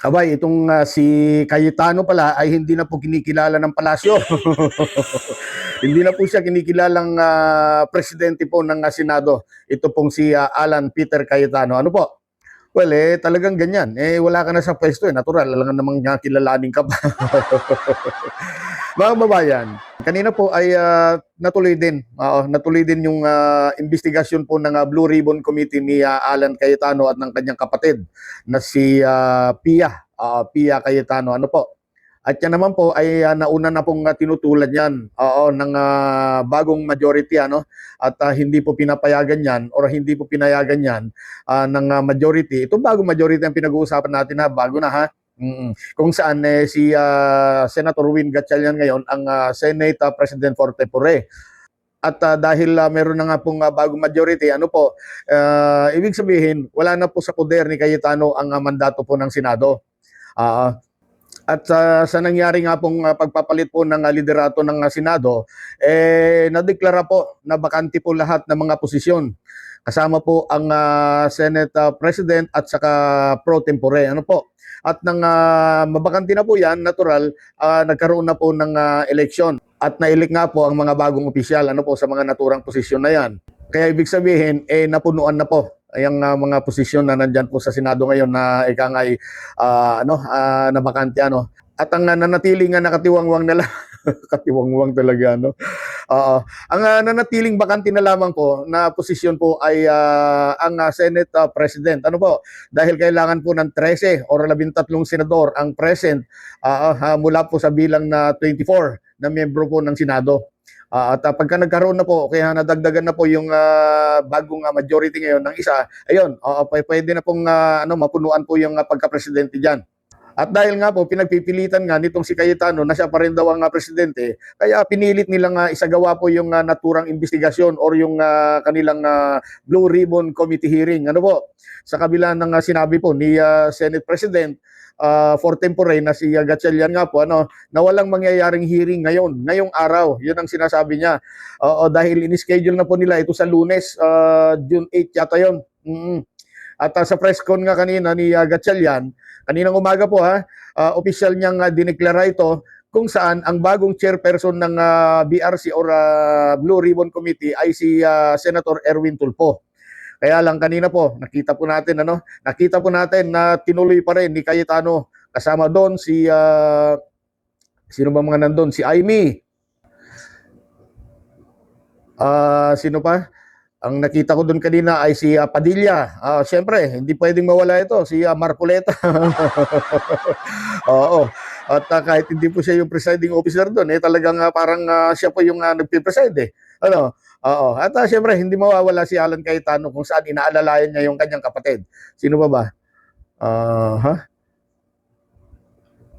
Abay, itong si Cayetano pala ay hindi na po kinikilala ng palasyo. Hindi na po siya kinikilalang presidente po ng Senado. Ito pong si Alan Peter Cayetano. Ano po? Well, talagang ganyan. Wala ka na sa pwesto, natural. Alam namang kilalanin ka pa. Mga kababayan, kanina po ay natuloy din. Natuloy din yung investigasyon po ng Blue Ribbon Committee ni Alan Cayetano at ng kanyang kapatid na si Pia Cayetano. Ano po? At yan naman po ay nauna na pong tinutulan yan ng bagong majority at hindi po pinapayagan yan or hindi po pinayagan yan ng majority. Itong bagong majority ang pinag-uusapan natin bago na kung saan si Senator Win Gatchalian ngayon ang Senate President for Tempore. At dahil meron na nga pong bagong majority, ibig sabihin wala na po sa poder ni Cayetano ang mandato po ng Senado. At sa nangyari nga pong pagpapalit po ng liderato ng Senado, nadeklara po na bakante po lahat ng mga posisyon. Kasama po ang Senate President at saka pro tempore. Ano po? At nang mabakante na po yan, natural, nagkaroon na po ng eleksyon. At na-elect nga po ang mga bagong opisyal sa mga naturang posisyon na yan. Kaya ibig sabihin, napunuan na po yung mga posisyon na nandyan po sa Senado ngayon na ikangay nabakante. At ang nanatiling nakatiwangwang na lang, katiwangwang talaga. Ang nanatiling bakante na lamang po na posisyon po ay ang Senate President. Ano po? Dahil kailangan po ng 13 or 13 senador ang present mula po sa bilang na 24 na miyembro po ng Senado. At pagka nagkaroon na po, kaya nadagdagan na po yung bagong majority ngayon ng isa, ayun, pwede na pong mapunuan po yung pagka-presidente dyan. At dahil nga po, pinagpipilitan nga nitong si Cayetano na siya pa rin daw ang presidente, kaya pinilit nilang isagawa po yung naturang investigasyon or yung kanilang Blue Ribbon Committee hearing. Ano po? Sa kabila ng sinabi po ni Senate President for tempore na si Gatchalian nga po, na walang mangyayaring hearing ngayong araw. Yun ang sinasabi niya. Dahil in-schedule na po nila ito sa Lunes, June 8 yata yun. At sa press con nga kanina ni Gatchalian, kaninang umaga po official niyang dineklara ito kung saan ang bagong chairperson ng BRC or Blue Ribbon Committee ay si Senator Erwin Tulfo. Kaya lang kanina po, nakita po natin na tinuloy pa rin ni Cayetano. Kasama doon si, sino ba mga nandun? Si Aimee. Sino pa? Ang nakita ko doon kanina ay si Padilla. Siyempre, hindi pwedeng mawala ito. Si Marcoleta. Oo. At kahit hindi po siya yung presiding officer doon, talagang parang siya po yung nagpipreside. Oo. At siyempre, hindi mawawala si Alan Cayetano kung saan inaalalayan niya yung kanyang kapatid. Sino ba ba?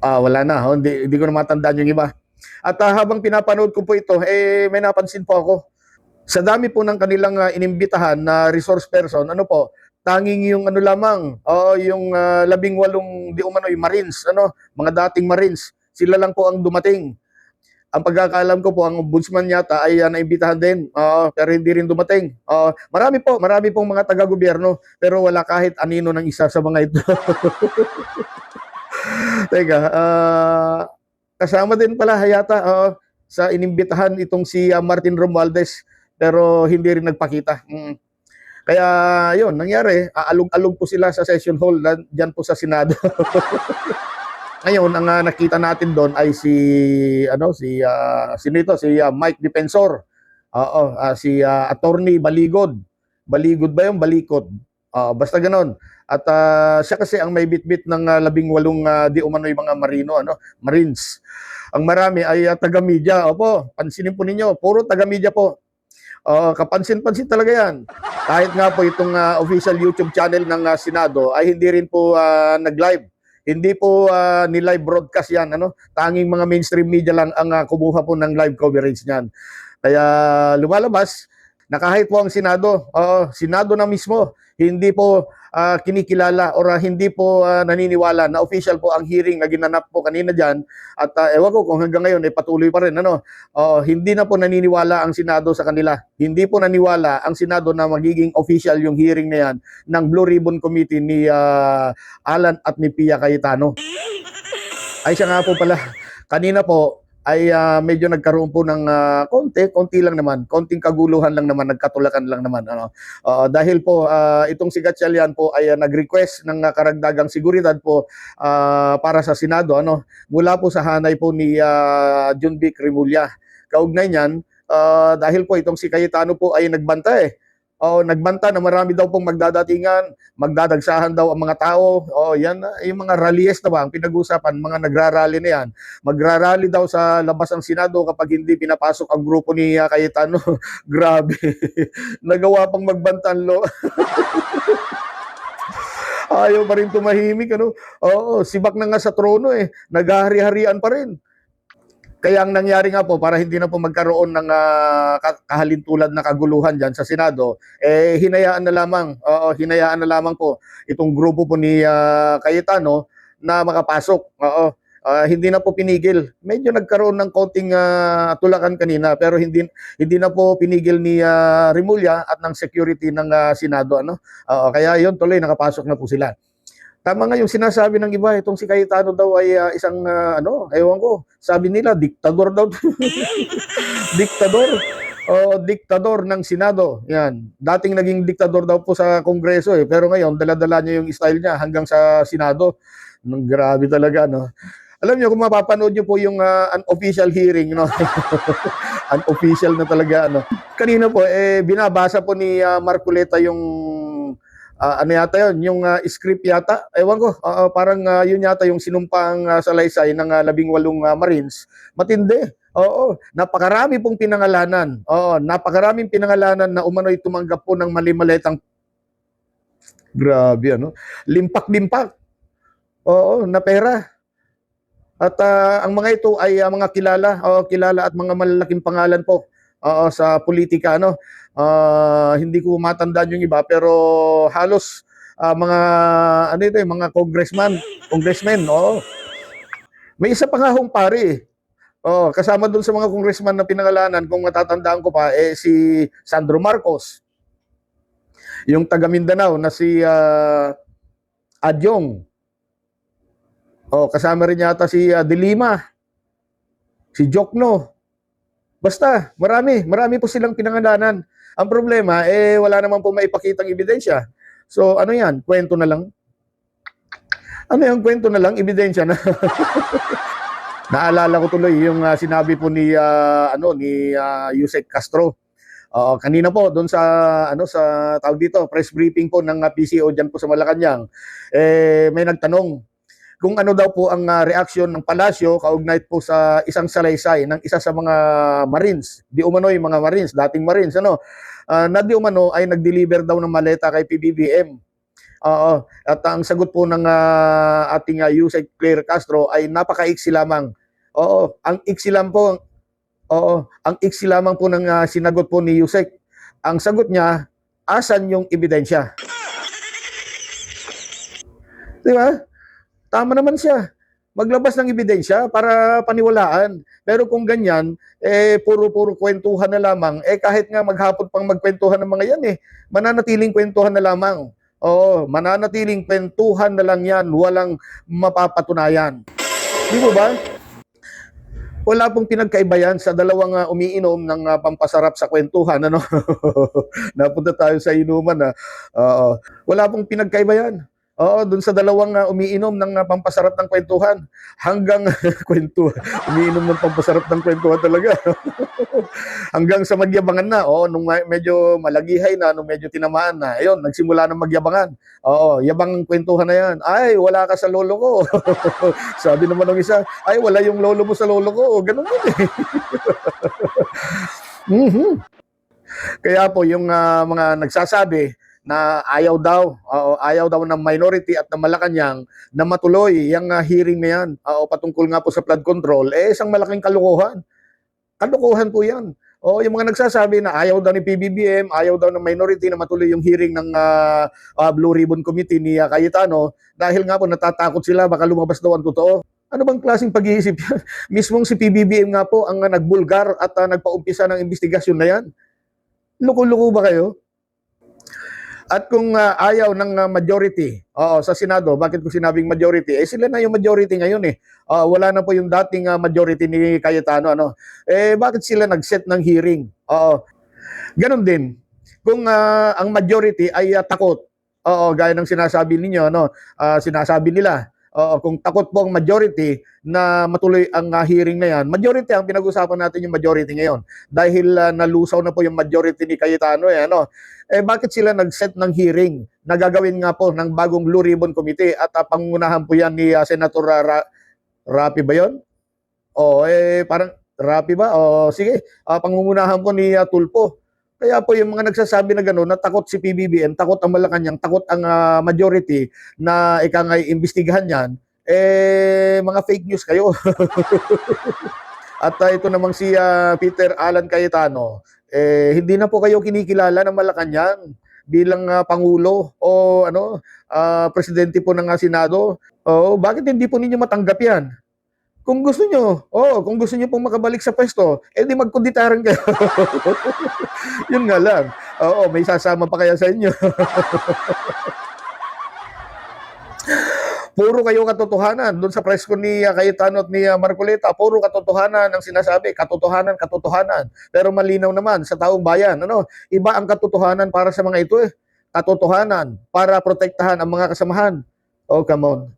Wala na. Hindi ko na matandaan yung iba. At habang pinapanood ko po ito, may napansin po ako. Sa dami po ng kanilang inimbitahan na resource person, tanging yung lamang, yung 18 di umano'y Marines, mga dating Marines, sila lang po ang dumating. Ang pagkakaalam ko po, ang ombudsman yata ay naimbitahan din, pero hindi rin dumating. Marami pong mga taga-gobyerno, pero wala kahit anino ng isa sa mga ito. Teka, kasama din pala yata sa inimbitahan itong si Martin Romualdez, pero hindi rin nagpakita. Kaya yun, nangyari, alog-alog po sila sa session hall dyan po sa Senado. Ngayon, ang nakita natin doon ay si Mike Defensor. Si Attorney Baligod. Baligod ba 'yung Balikod? Basta ganoon. At siya kasi ang may bitbit ng 18 di umano'y mga Marines. Ang marami ay taga-media. Opo, pansinin po ninyo, puro taga-media po. Kapansin-pansin talaga yan. Kahit nga po itong official YouTube channel ng Senado ay hindi rin po nag-live. Hindi po ni-live broadcast yan. Tanging mga mainstream media lang ang kumuha po ng live coverage niyan. Kaya lumalabas na kahit po ang Senado, Senado na mismo, hindi po kinikilala or hindi po naniniwala na official po ang hearing na ginanap po kanina diyan at ewan ko kung hanggang ngayon patuloy pa rin hindi na po naniniwala ang Senado sa kanila. Hindi po naniwala ang Senado na magiging official yung hearing na yan ng Blue Ribbon Committee ni Alan at ni Pia Cayetano. Ay siya nga po pala, kanina po ay medyo nagkaroon po ng konti lang naman, konting kaguluhan lang naman, nagkatulakan lang naman. Dahil po itong si Gatchalian po ay nag-request ng karagdagang seguridad po para sa Senado mula po sa hanay po ni John Vic Remulla. Kaugnay niyan, dahil po itong si Cayetano po ay nagbanta nagbanta na marami daw pong magdadatingan, magdadagsahan daw ang mga tao. Yan yung mga rallies na ba ang pinag-usapan, mga nagrarally na yan. Magrarally daw sa labas ng Senado kapag hindi pinapasok ang grupo ni Cayetano. Grabe. Nagawa pang magbantanlo. Ayaw pa rin tumahimik sibak na nga sa trono naghahari-harian pa rin. Kaya ang nangyari nga po, para hindi na po magkaroon ng kahalintulad na kaguluhan dyan sa Senado, hinayaan na lamang po itong grupo po ni Cayetano na makapasok. Hindi na po pinigil. Medyo nagkaroon ng konting tulakan kanina, pero hindi na po pinigil ni Remulla at ng security ng Senado. Kaya yun, tuloy nakapasok na po sila. Tama nga yung sinasabi ng iba, itong si Cayetano daw ay isang ewan ko, sabi nila diktador daw. Diktador ng Senado. Yan. Dating naging diktador daw po sa Kongreso pero ngayon dala-dala niya yung style niya hanggang sa Senado. Grabe talaga Alam niyo kung mapapanood niyo po yung unofficial hearing unofficial na talaga Kanina po binabasa po ni Marcoleta yung yata yun, yung script yata, ewan ko, parang yun yata yung sinumpang salaysay ng 18 Marines. Matindi. Napakarami pong pinangalanan. Napakaraming pinangalanan na umano'y tumanggap po ng mali-maletang grabe limpak-limpak. Na pera. At ang mga ito ay mga kilala at mga malalaking pangalan po sa politika hindi ko matandaan yung iba pero halos mga mga congressmen May isa pa nga hong pare kasama dun sa mga congressman na pinangalanan kung matatandaan ko pa si Sandro Marcos, yung taga Mindanao na si Adyong, kasama rin yata si De Lima, si Jokno. Basta, marami po silang pinangalanan. Ang problema, wala naman po maipakitang ebidensya. So, ano yan? Kwento na lang? Ano yung kwento na lang? Ebidensya na. Naalala ko tuloy yung sinabi po ni Yusek Castro. Kanina po, doon sa tawag dito, press briefing po ng PCO dyan po sa Malacanang, may nagtanong kung ano daw po ang reaksyon ng palasyo kaugnay po sa isang salaysay ng isa sa mga Marines. Di umano'y mga Marines, dating Marines, na di umano ay nag-deliver daw ng maleta kay PBBM. At ang sagot po ng ating Yusek Claire Castro ay napakaiksi lamang. Ang iksi lang po, ang iksi lamang po ng sinagot po ni Yusek. Ang sagot niya, asan yung ebidensya? Di ba? Tama naman siya. Maglabas ng ebidensya para paniwalaan. Pero kung ganyan, puro kwentuhan na lamang, kahit nga maghapon pang magkwentuhan ng mga yan, mananatiling kwentuhan na lamang. Mananatiling kwentuhan na lang yan, walang mapapatunayan. Di mo ba? Wala pong pinagkaiba yan sa dalawang umiinom ng pampasarap sa kwentuhan. Napunta tayo sa inuman. Wala pong pinagkaiba yan. Dun sa dalawang umiinom ng pampasarap ng kwentuhan hanggang umiinom ng pampasarap ng kwentuhan talaga. Hanggang sa magyabangan na, nung medyo malagihay na, nung medyo tinamaan na, ayun, nagsimula ng magyabangan. Yabang kwentuhan na yan. Ay, wala ka sa lolo ko. Sabi naman ng isa, ay, wala yung lolo mo sa lolo ko. Ganun yun Kaya po, yung mga nagsasabi, na ayaw daw ng minority at ng Malacanang na matuloy yung hearing na yan patungkol nga po sa flood control, isang malaking kalokohan. Kalokohan po yan. O yung mga nagsasabi na ayaw daw ni PBBM, ayaw daw ng minority na matuloy yung hearing ng Blue Ribbon Committee ni Cayetano dahil nga po natatakot sila baka lumabas daw ang totoo. Ano bang klaseng pag-iisip yan? Mismong si PBBM nga po ang nagbulgar at nagpaumpisa ng investigasyon na yan. Luko-luko ba kayo? At kung ayaw ng majority sa Senado, bakit ko sinabing majority? Eh sila na yung majority ngayon eh. Wala na po yung dating majority ni Cayetano. Ano? Eh bakit sila nag-set ng hearing? Ganon din. Kung ang majority ay takot, gaya ng sinasabi ninyo, ano, sinasabi nila, kung takot po ang majority na matuloy ang hearing na yan, majority ang pinag-usapan natin yung majority ngayon. Dahil nalusaw na po yung majority ni Cayetano, ano, bakit sila nag-set ng hearing na gagawin nga po ng bagong Blue Ribbon Committee at pangunahan po yan ni Senator Rapi ba yun? Parang Rapi ba? Sige, pangungunahan po ni Tulfo. Kaya po yung mga nagsasabi na gano'n, na takot si PBBM, takot ang Malacanang, takot ang majority na ikangay imbestigahan yan, mga fake news kayo. At ito namang si Peter Alan Cayetano, hindi na po kayo kinikilala ng Malacanang bilang Pangulo o Presidente po ng Senado. Bakit hindi po ninyo matanggap yan? Kung gusto nyo pong makabalik sa pwesto, di magkunditaran kayo. Yun nga lang. May sasama pa kaya sa inyo. Puro kayo katotohanan. Doon sa press ko ni Cayetano at ni Marcoleta, puro katotohanan ang sinasabi. Katotohanan, katotohanan. Pero malinaw naman sa taong bayan. Iba ang katotohanan para sa mga ito eh. Katotohanan para protektahan ang mga kasamahan. Come on.